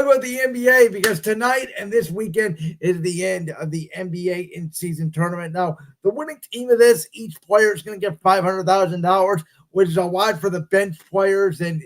About the NBA because tonight and this weekend is the end of the NBA in-season tournament. Now, the winning team of this, each player is going to get $500,000, which is a lot for the bench players and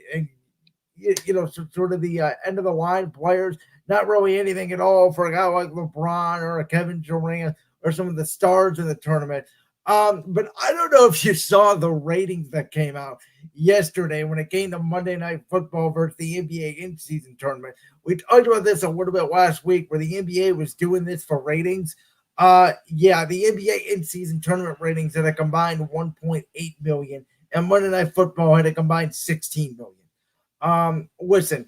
sort of the end of the line players. Not really anything at all for a guy like LeBron or a Kevin Durant or some of the stars in the tournament. But I don't know if you saw the ratings that came out yesterday when it came to Monday Night Football versus the NBA in-season tournament. We talked about this a little bit last week where the NBA was doing this for ratings. The NBA in-season tournament ratings had a combined 1.8 million, and Monday Night Football had a combined 16 million. Listen,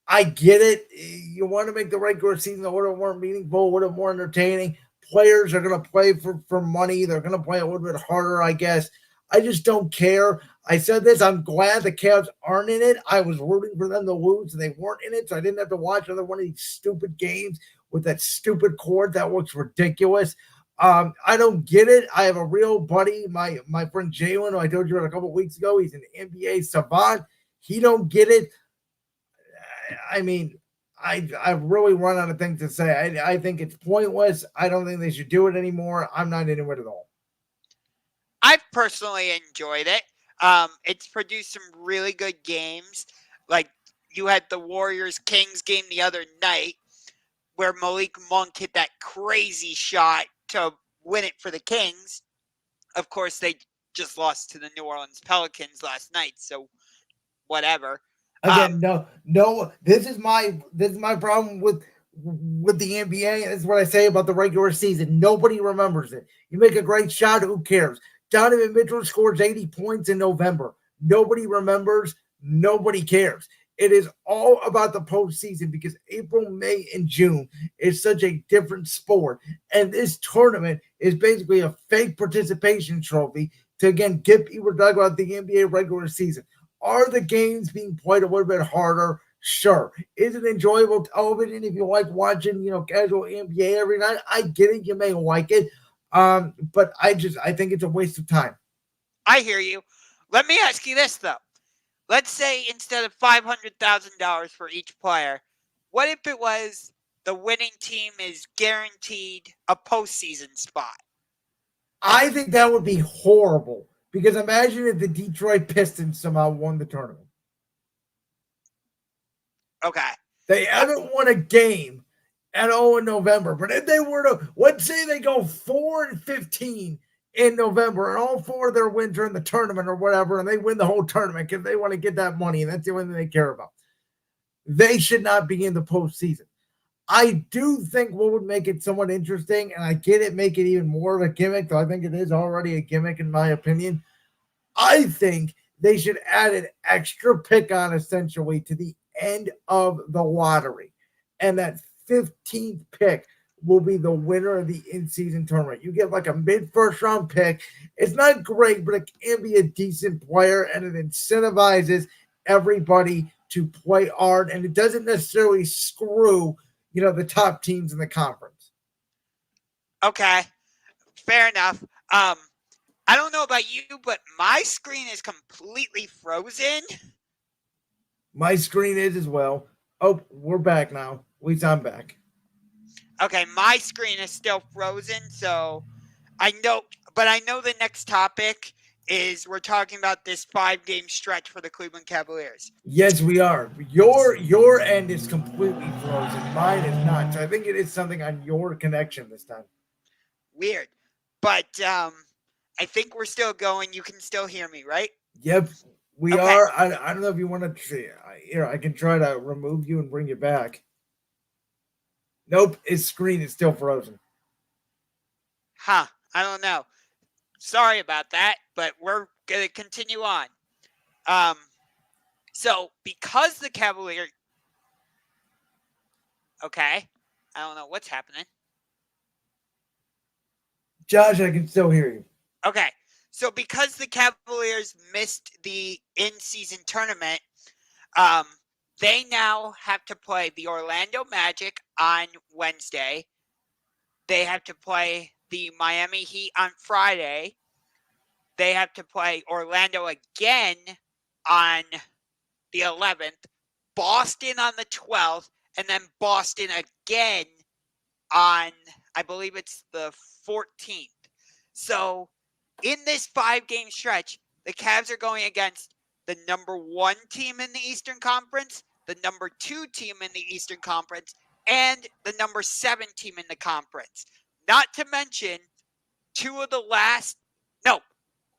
I get it. You want to make the regular season a little more meaningful, a little more entertaining. Players are going to play for money. They're going to play a little bit harder, I guess. I just don't care. I said this. I'm glad the Cavs aren't in it. I was rooting for them to lose, and they weren't in it, so I didn't have to watch another one of these stupid games with that stupid cord that looks ridiculous. I don't get it. I have a real buddy, my friend Jalen, who I told you about a couple of weeks ago. He's an NBA savant. He don't get it. I mean, I've really run out of things to say. I think it's pointless. I don't think they should do it anymore. I'm not into it at all. I've personally enjoyed it. It's produced some really good games. Like you had the Warriors-Kings game the other night where Malik Monk hit that crazy shot to win it for the Kings. Of course, they just lost to the New Orleans Pelicans last night, so whatever. Again, no. This is my problem with the NBA. And this is what I say about the regular season. Nobody remembers it. You make a great shot, who cares? Donovan Mitchell scores 80 points in November. Nobody remembers. Nobody cares. It is all about the postseason because April, May, and June is such a different sport. And this tournament is basically a fake participation trophy to, again, get people talking about the NBA regular season. Are the games being played a little bit harder? Sure. Is it enjoyable television if you like watching, casual NBA every night? I get it. You may like it. But I think it's a waste of time. I hear you. Let me ask you this, though. Let's say instead of $500,000 for each player, what if it was the winning team is guaranteed a postseason spot? I think that would be horrible because imagine if the Detroit Pistons somehow won the tournament. Okay. They haven't won a game at all in November, but if they were to, let's say they go 4-15 in November, and all four of their wins are in the tournament or whatever, and they win the whole tournament because they want to get that money, and that's the only thing they care about. They should not be in the postseason. I do think what would make it somewhat interesting, and I get it, make it even more of a gimmick, though I think it is already a gimmick in my opinion. I think they should add an extra pick on essentially to the end of the lottery, and that 15th pick will be the winner of the in-season tournament. You get like a mid-first round pick. It's not great, but it can be a decent player, and it incentivizes everybody to play hard, and it doesn't necessarily screw, the top teams in the conference. Okay, fair enough. I don't know about you, but my screen is completely frozen. My screen is as well. Oh, we're back now. At least I'm back. Okay, my screen is still frozen, so I know the next topic is we're talking about this 5-game stretch for the Cleveland Cavaliers. Yes, we are. Your end is completely frozen. Mine is not. So I think it is something on your connection this time. Weird. But I think we're still going. You can still hear me, right? Yep, we are. I don't know if you want to. Here, I can try to remove you and bring you back. Nope, his screen is still frozen. Huh. I don't know. Sorry about that, but we're going to continue on. So, because the Cavaliers... Okay. I don't know what's happening. Josh, I can still hear you. Okay. So, because the Cavaliers missed the in-season tournament, they now have to play the Orlando Magic on Wednesday. They have to play the Miami Heat on Friday. They have to play Orlando again on the 11th, Boston on the 12th, and then Boston again on, I believe it's the 14th. So in this 5-game stretch, the Cavs are going against the number 1 team in the Eastern Conference, the number 2 team in the Eastern Conference, and the number 7 team in the conference. Not to mention two of the last, no,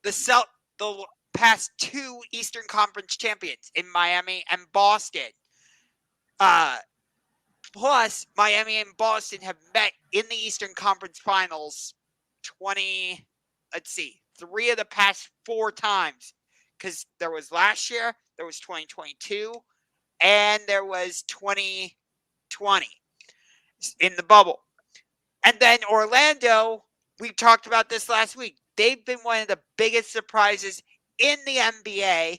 the past 2 Eastern Conference champions in Miami and Boston. Plus, Miami and Boston have met in the Eastern Conference Finals 3 of the past 4 times. Because there was last year, there was 2022, and there was 2020 in the bubble. And then Orlando, we talked about this last week. They've been one of the biggest surprises in the NBA.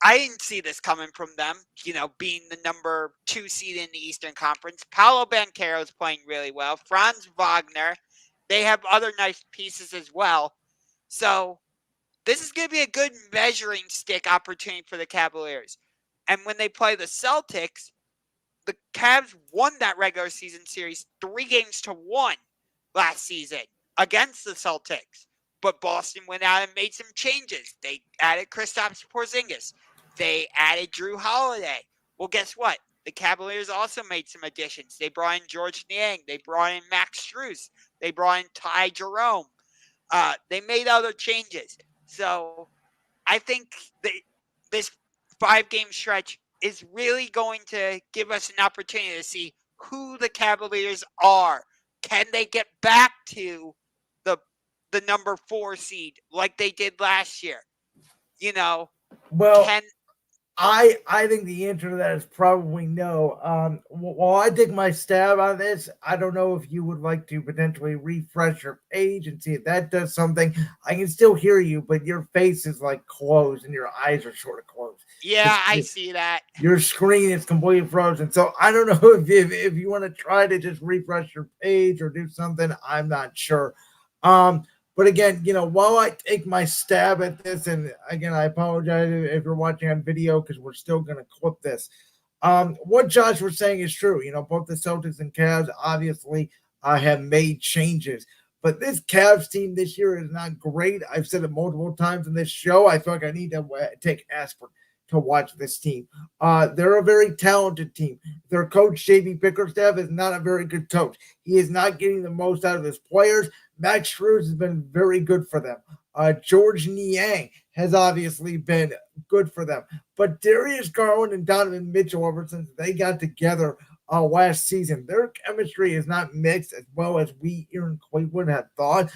I didn't see this coming from them, being the number 2 seed in the Eastern Conference. Paolo Banchero is playing really well. Franz Wagner. They have other nice pieces as well. So this is going to be a good measuring stick opportunity for the Cavaliers. And when they play the Celtics, the Cavs won that regular season series 3-1 last season against the Celtics. But Boston went out and made some changes. They added Kristaps Porzingis. They added Drew Holiday. Well, guess what? The Cavaliers also made some additions. They brought in George Niang. They brought in Max Strus. They brought in Ty Jerome. They made other changes. So I think this 5-game stretch is really going to give us an opportunity to see who the Cavaliers are. Can they get back to the number 4 seed like they did last year? Well, I think the answer to that is probably no. While I take my stab on this, I don't know if you would like to potentially refresh your page and see if that does something. I can still hear you, but your face is like closed and your eyes are sort of closed. Yeah, I see that. Your screen is completely frozen. So I don't know if you want to try to just refresh your page or do something. I'm not sure. But again, while I take my stab at this, and again, I apologize if you're watching on video because we're still going to clip this. What Josh was saying is true. Both the Celtics and Cavs obviously have made changes. But this Cavs team this year is not great. I've said it multiple times in this show. I feel like I need to take aspirin to watch this team. They're a very talented team. Their coach, J.B. Bickerstaff, is not a very good coach. He is not getting the most out of his players. Max Strus has been very good for them. George Niang has obviously been good for them. But Darius Garland and Donovan Mitchell, ever since they got together last season, their chemistry is not mixed as well as we here in Cleveland had thought.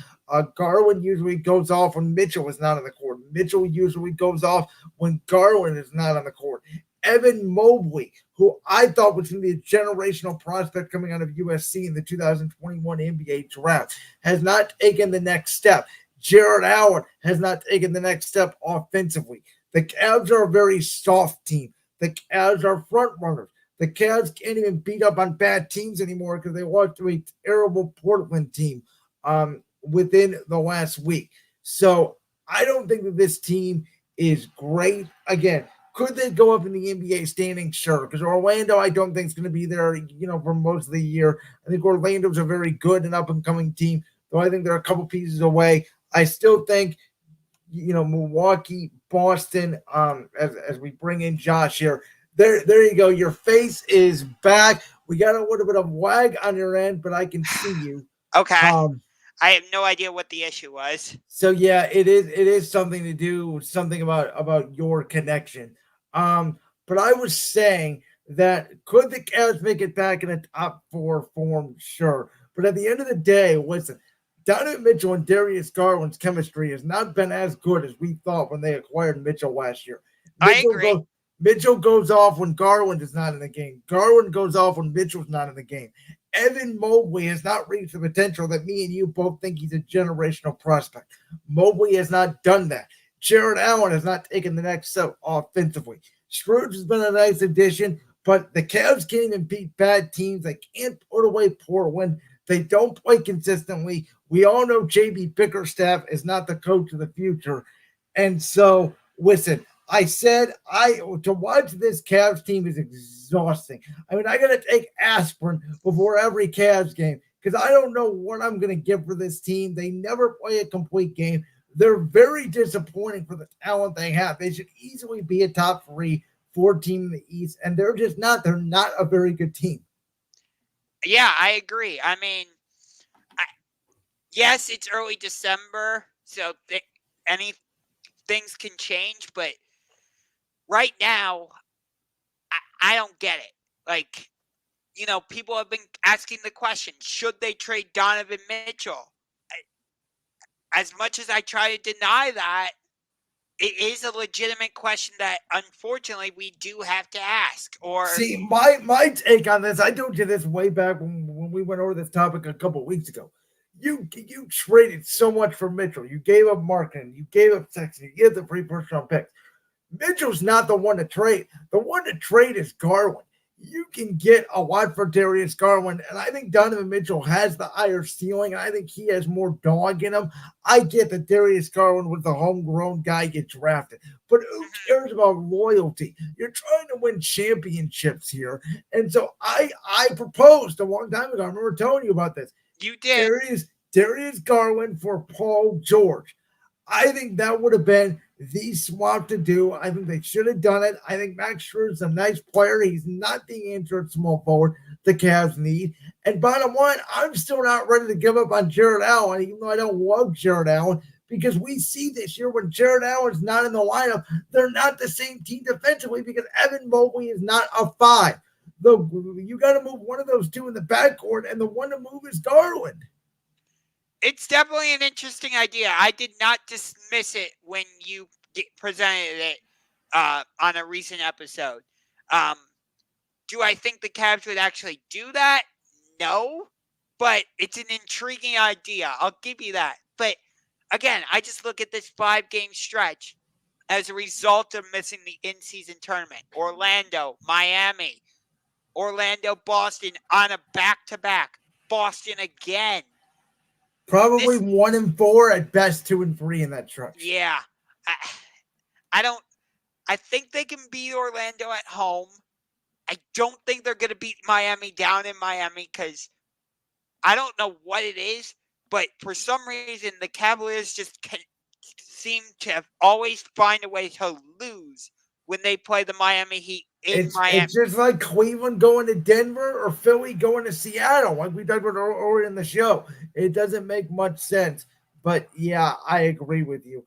Garland usually goes off when Mitchell is not on the court. Mitchell usually goes off when Garland is not on the court. Evan Mobley, who I thought was going to be a generational prospect coming out of USC in the 2021 NBA draft, has not taken the next step. Jared Allen has not taken the next step offensively. The Cavs are a very soft team. The Cavs are front runners. The Cavs can't even beat up on bad teams anymore because they lost to a terrible Portland team within the last week. So I don't think that this team is great. Again, could they go up in the NBA standings? Sure. Because Orlando, I don't think is going to be there, for most of the year. I think Orlando's a very good and up-and-coming team, though I think they're a couple pieces away. I still think, Milwaukee, Boston, as we bring in Josh here. There you go. Your face is back. We got a little bit of lag on your end, but I can see you. Okay. I have no idea what the issue was. So yeah, it is something to do with something about your connection. But I was saying that could the Cavs make it back in a top 4 form? Sure. But at the end of the day, listen, Donovan Mitchell and Darius Garland's chemistry has not been as good as we thought when they acquired Mitchell last year. I agree. Mitchell goes off when Garland is not in the game. Garland goes off when Mitchell's not in the game. Evan Mobley has not reached the potential that me and you both think he's a generational prospect. Mobley has not done that. Jared Allen has not taken the next step offensively. Strus has been a nice addition, but the Cavs can't even beat bad teams. They can't put away Portland. They don't play consistently. We all know J.B. Bickerstaff is not the coach of the future. And so, listen, I said to watch this Cavs team is exhausting. I mean, I gotta take aspirin before every Cavs game because I don't know what I'm gonna get for this team. They never play a complete game. They're very disappointing for the talent they have. They should easily be a top 3, 4 team in the East, and they're just not. They're not a very good team. Yeah, I agree. I mean, yes, it's early December, so any things can change, but right now, I don't get it. Like, people have been asking the question, should they trade Donovan Mitchell? As much as I try to deny that, it is a legitimate question that unfortunately we do have to ask. Or See, my take on this, I told you this way back when we went over this topic a couple of weeks ago. You traded so much for Mitchell. You gave up Markin, you gave up Sexton, you gave the free first round picks. Mitchell's not the one to trade. The one to trade is Garland. You can get a lot for Darius Garland, and I think Donovan Mitchell has the higher ceiling, and I think he has more dog in him. I get that Darius Garland was the homegrown guy get drafted, but who cares about loyalty? You're trying to win championships here, and so I proposed a long time ago. I remember telling you about this. You did. Darius Garland for Paul George. I think that would have been the swap to do. I think they should have done it. I think Max Schroeder's a nice player. He's not the answer at small forward the Cavs need. And bottom line, I'm still not ready to give up on Jared Allen, even though I don't love Jared Allen, because we see this year when Jared Allen's not in the lineup, they're not the same team defensively because Evan Mobley is not a 5. You got to move one of those two in the backcourt, and the one to move is Garland. It's definitely an interesting idea. I did not dismiss it when you presented it on a recent episode. Do I think the Cavs would actually do that? No, but it's an intriguing idea. I'll give you that. But again, I just look at this 5-game stretch as a result of missing the in-season tournament. Orlando, Miami, Boston on a back-to-back. Boston again. Probably 1-4 at best, 2-3 in that stretch. Yeah, I think they can beat Orlando at home. I don't think they're going to beat Miami down in Miami because I don't know what it is, but for some reason the Cavaliers just seem to always find a way to lose when they play the Miami Heat in Miami. It's just like Cleveland going to Denver or Philly going to Seattle, like we talked about earlier in the show. It doesn't make much sense. But yeah, I agree with you.